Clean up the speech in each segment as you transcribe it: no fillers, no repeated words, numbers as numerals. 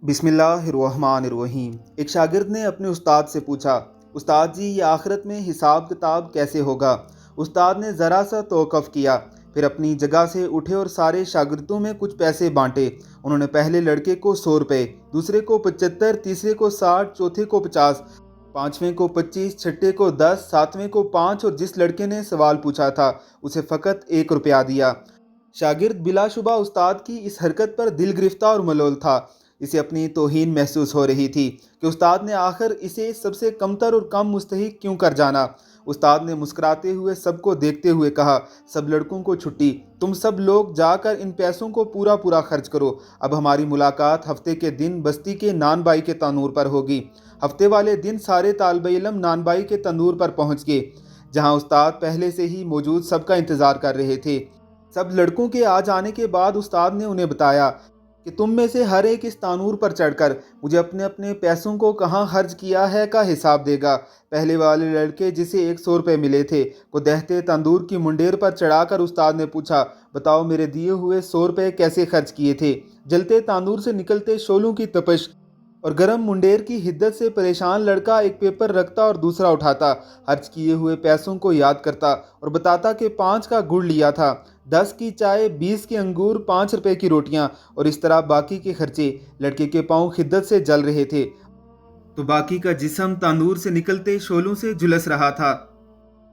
बिस्मिल्लाहिर्रहमानिर्रहीम। एक शागिर्द ने अपने उस्ताद से पूछा, उस्ताद जी ये आखिरत में हिसाब किताब कैसे होगा। उस्ताद ने ज़रा सा तौक़ुफ़ किया, फिर अपनी जगह से उठे और सारे शागिर्दों में कुछ पैसे बांटे। उन्होंने पहले लड़के को 100 रुपये, दूसरे को 75, तीसरे को 60, चौथे को 50, पाँचवें को 25, छठे को 10, सातवें को 5 और जिस लड़के ने सवाल पूछा था उसे फ़कत 1 रुपया दिया। शागिर्द बिलाशुबा उस्ताद की इस हरकत पर दिल गिरफ्तार और मलोल था। इसे अपनी तौहीन महसूस हो रही थी कि उस्ताद ने आखिर इसे सबसे कमतर और कम मुस्तहिक क्यों कर जाना। उस्ताद ने मुस्कुराते हुए सबको देखते हुए कहा, सब लड़कों को छुट्टी, तुम सब लोग जाकर इन पैसों को पूरा पूरा खर्च करो। अब हमारी मुलाकात हफ्ते के दिन बस्ती के नानबाई के तंदूर पर होगी। हफ्ते वाले दिन सारे तालिब इल्म नानबाई के तंदूर पर पहुंच गए, जहां उस्ताद पहले से ही मौजूद सबका इंतज़ार कर रहे थे। सब लड़कों के आ जाने के बाद उस्ताद ने उन्हें बताया कि तुम में से हर एक इस तानूर पर चढ़कर मुझे अपने अपने पैसों को कहाँ खर्च किया है का हिसाब देगा। पहले वाले लड़के जिसे 100 रुपये मिले थे को दहते तंदूर की मुंडेर पर चढ़ाकर उस्ताद ने पूछा, बताओ मेरे दिए हुए 100 रुपये कैसे खर्च किए थे। जलते तंदूर से निकलते शोलों की तपश और गर्म मुंडेर की हिद्दत से परेशान लड़का एक पेपर रखता और दूसरा उठाता, खर्च किए हुए पैसों को याद करता और बताता कि 5 का गुड़ लिया था, 10 की चाय, 20 के अंगूर, 5 रुपए की रोटियां और इस तरह बाकी के खर्चे। लड़के के पांव खिद्दत से जल रहे थे तो बाकी का जिस्म तंदूर से निकलते शोलों से झुलस रहा था।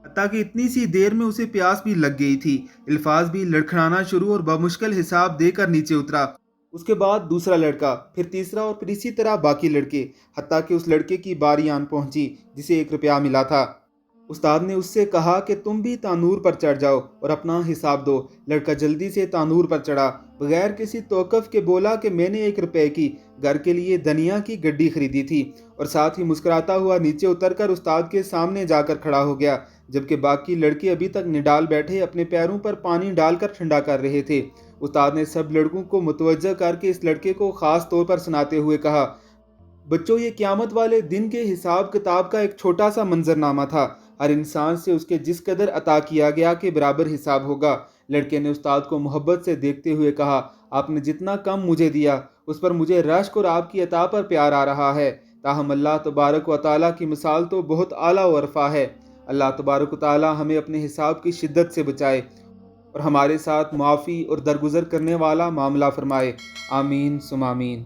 हत्ता कि इतनी सी देर में उसे प्यास भी लग गई थी। अल्फाज भी लड़खड़ाना शुरू और बमुश्किल हिसाब देकर नीचे उतरा। उसके बाद दूसरा लड़का, फिर तीसरा और फिर इसी तरह बाकी लड़के, हत्ता कि उस लड़के की बारी आन पहुंची जिसे 1 रुपया मिला था। उस्ताद ने उससे कहा कि तुम भी तानूर पर चढ़ जाओ और अपना हिसाब दो। लड़का जल्दी से तानूर पर चढ़ा, बगैर किसी तौक़ुफ़ के बोला कि मैंने 1 रुपये की घर के लिए धनिया की गड्डी खरीदी थी और साथ ही मुस्कुराता हुआ नीचे उतरकर उस्ताद के सामने जाकर खड़ा हो गया, जबकि बाकी लड़के अभी तक निडाल बैठे अपने पैरों पर पानी डालकर ठंडा कर रहे थे। उस्ताद ने सब लड़कों को मुतवज्जह करके इस लड़के को ख़ास तौर पर सुनाते हुए कहा, बच्चों ये क़यामत वाले दिन के हिसाब किताब का एक छोटा सा मंजरनामा था। हर इंसान से उसके जिस कदर अता किया गया के बराबर हिसाब होगा। लड़के ने उस्ताद को मोहब्बत से देखते हुए कहा, आपने जितना कम मुझे दिया उस पर मुझे रश्क और आपकी अता पर प्यार आ रहा है। ताहम अल्लाह तबारक व तआला की मिसाल तो बहुत आला व अरफा है। अल्लाह तबारक व तआला हमें अपने हिसाब की शिद्दत से बचाए और हमारे साथ माफ़ी और दरगुजर करने वाला मामला फरमाए। आमीन सुम आमीन।